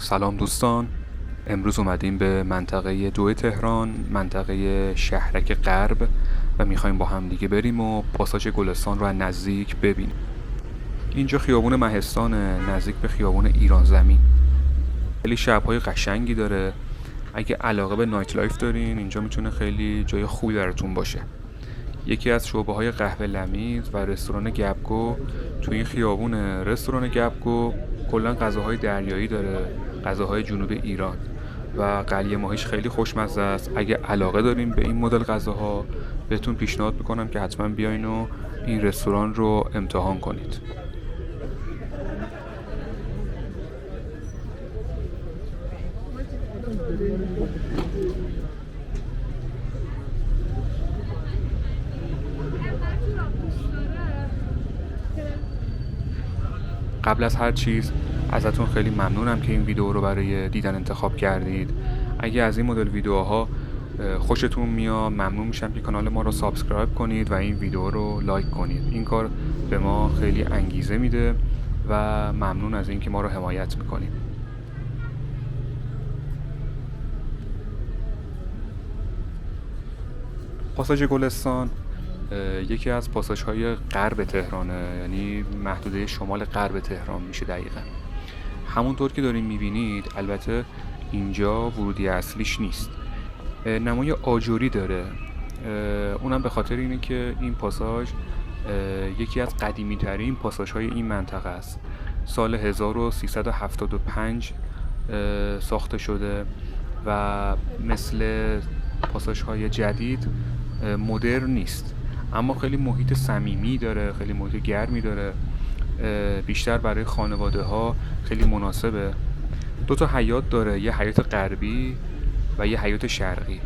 سلام دوستان، امروز اومدیم به منطقه 2 تهران، منطقه شهرک غرب و میخوایم با هم دیگه بریم و پاساژ گلستان رو از نزدیک ببینیم. اینجا خیابون مهستان نزدیک به خیابون ایران زمین. خیلی شب‌های قشنگی داره. اگه علاقه به نایت لایف دارین اینجا میتونه خیلی جای خوبی براتون باشه. یکی از شعبه‌های قهوه لمیز و رستوران گبگو تو این خیابونه. رستوران گبگو کلا غذاهای دریایی داره، غذاهای جنوب ایران و قلیه ماهیش خیلی خوشمزه است. اگه علاقه دارین به این مدل غذاها بهتون پیشنهاد میکنم که حتما بیاین و این رستوران رو امتحان کنید. قبل از هر چیز ازتون خیلی ممنونم که این ویدیو رو برای دیدن انتخاب کردید. اگه از این مدل ویدیوها خوشتون میاد ممنون میشم که کانال ما رو سابسکرایب کنید و این ویدیو رو لایک کنید. این کار به ما خیلی انگیزه میده و ممنون از اینکه ما رو حمایت میکنید. پاساژ گلستان یکی از پاساژهای غرب تهرانه، یعنی محدوده شمال غرب تهران میشه دقیقا. همونطور که دارین میبینید البته اینجا ورودی اصلیش نیست، نمای آجوری داره. اونم به خاطر اینه که این پاساژ یکی از قدیمی ترین پاساژهای این منطقه است. سال 1375 ساخته شده و مثل پاساژهای جدید مدرن نیست، اما خیلی محیط صمیمی داره، خیلی محیط گرمی داره، بیشتر برای خانواده ها خیلی مناسبه. 2 تا حیاط داره، یه حیاط غربی و یه حیاط شرقی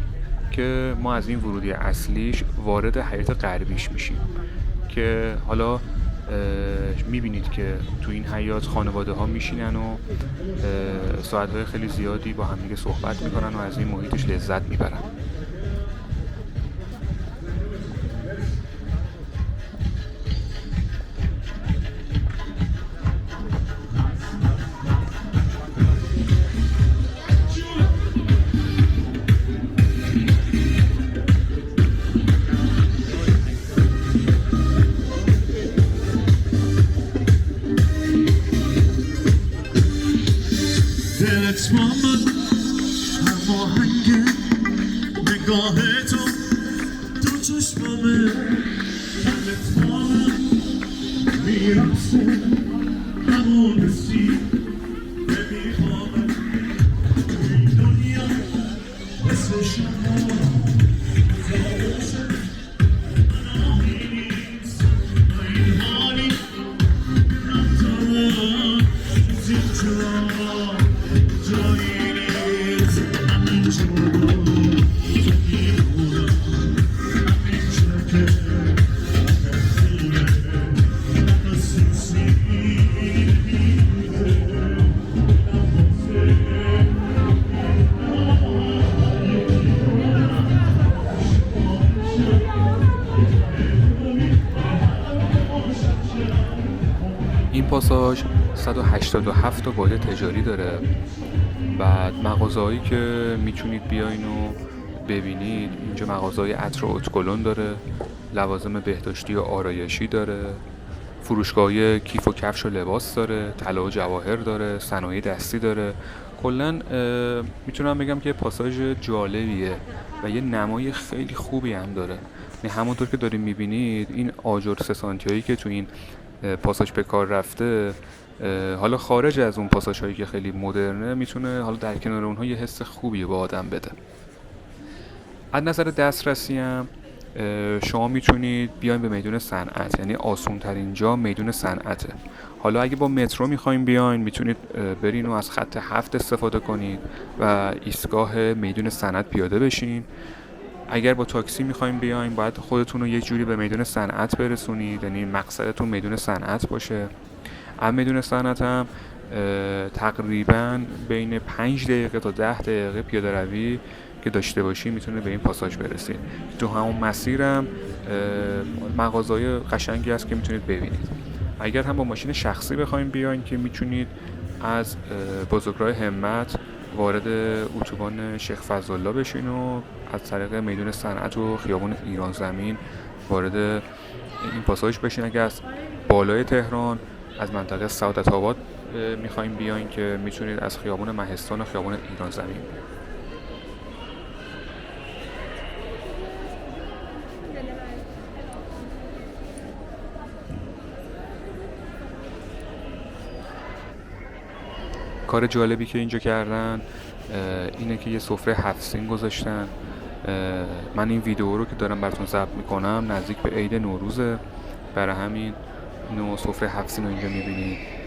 که ما از این ورودی اصلیش وارد حیاط غربیش میشیم که حالا میبینید که تو این حیاط خانواده ها میشینن و ساعتهای خیلی زیادی با هم دیگه صحبت میکنن و از این محیطش لذت میبرن. دلت با من هماهنگ نگاه تو چشممه، دلت با من میرقصه همون سی نمیخوامه این دنیا مثل شما زادشه من آهی نیست این حالی رفتارم زیچرا این پاساژ 187 تا واحد تجاری داره. بعد مغازه‌هایی که میتونید بیاین و ببینید، اینجا مغازه‌های عطر و اتکلون داره، لوازم بهداشتی و آرایشی داره، فروشگاه‌های کیف و کفش و لباس داره، طلا و جواهر داره، صنایع دستی داره. کلاً میتونم بگم که پاساژ جالبیه و یه نمای خیلی خوبی هم داره. یعنی همونطور که دارین میبینید این آجر 3 سانتیایی که تو این پاساژ به کار رفته، حالا خارج از اون پاساژهایی که خیلی مدرنه میتونه حالا در کنار اونها یه حس خوبی به آدم بده. از نظر دسترسی هم شما میتونید بیاین به میدون صنعت، یعنی آسون ترین جا میدون صنعته. حالا اگه با مترو میخواین بیاین میتونید برین و از خط 7 استفاده کنید و ایستگاه میدون صنعت پیاده بشین. اگر با تاکسی میخوایم بیاین باید خودتون رو یه جوری به میدون صنعت برسونید، یعنی مقصدتون میدون صنعت باشه. از میدون صنعت هم تقریبا بین 5 دقیقه تا 10 دقیقه پیاده روی که داشته باشی میتونه به این پاساژ برسید. تو همون مسیرم مغازه‌های قشنگی هست که میتونید ببینید. اگر هم با ماشین شخصی بخواید بیاین که میتونید از بزرگراه همت وارد اتوبان شیخ فضلالله بشین و از طریق میدون صنعت و خیابان ایران زمین وارد این پاساژ بشین. اگر از بالای تهران از منطقه سعادت آباد میخوایم بیاین که میتونید از خیابان مهستان و خیابان ایران زمین. کار جالبی که اینجا کردن اینه که یه سفره 7 سین گذاشتن. من این ویدیو رو که دارم براتون ضبط میکنم نزدیک به عید نوروزه، برای همین اینو سفره 7 سین رو اینجا میبینید.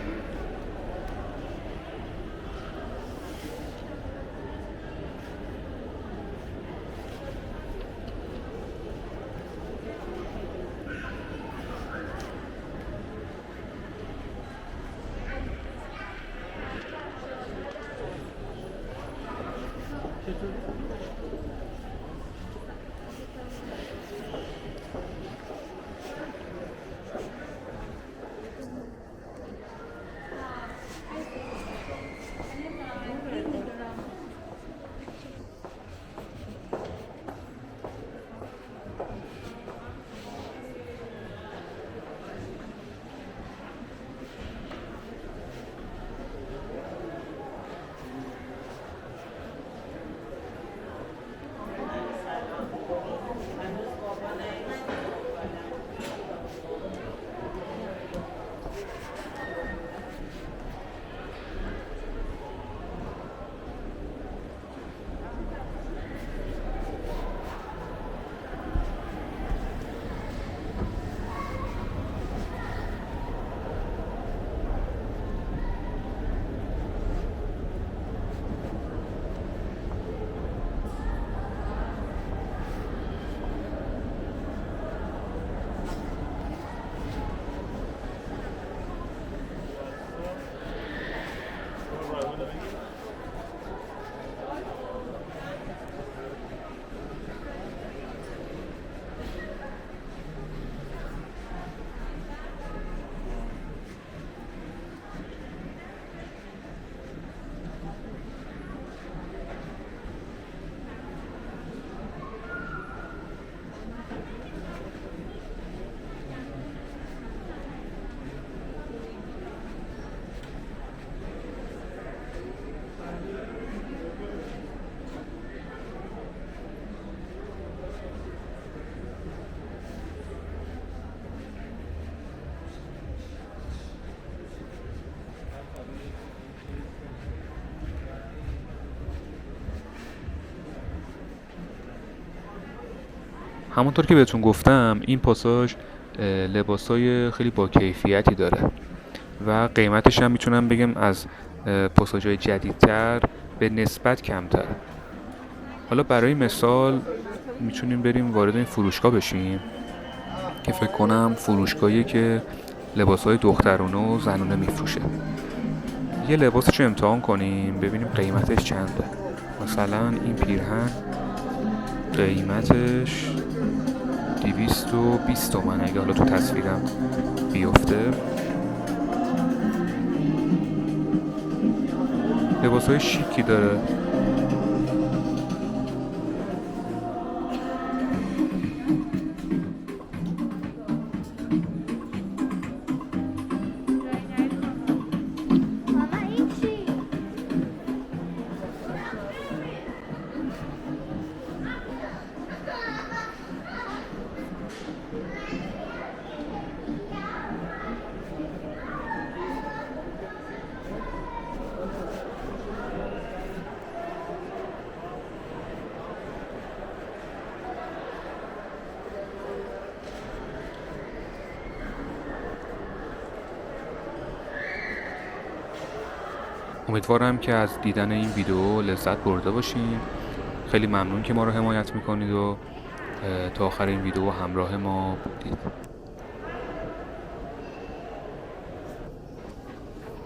همونطور که بهتون گفتم این پاساژ لباسای خیلی با کیفیتی داره و قیمتش هم میتونم بگم از پاساژهای جدیدتر به نسبت کمتر. حالا برای مثال میتونیم بریم وارد این فروشگاه بشیم که فکر کنم فروشگاهی که لباسای دخترونه و زنونه میفروشه. یه لباسش رو امتحان کنیم ببینیم قیمتش چنده. مثلا این پیرهن قیمتش 220 تومن اگه حالا تو تصویرم بیفته. لباسای شیکی داره. امیدوارم که از دیدن این ویدیو لذت برده باشین. خیلی ممنون که ما رو حمایت میکنید و تا آخر این ویدیو همراه ما بودید.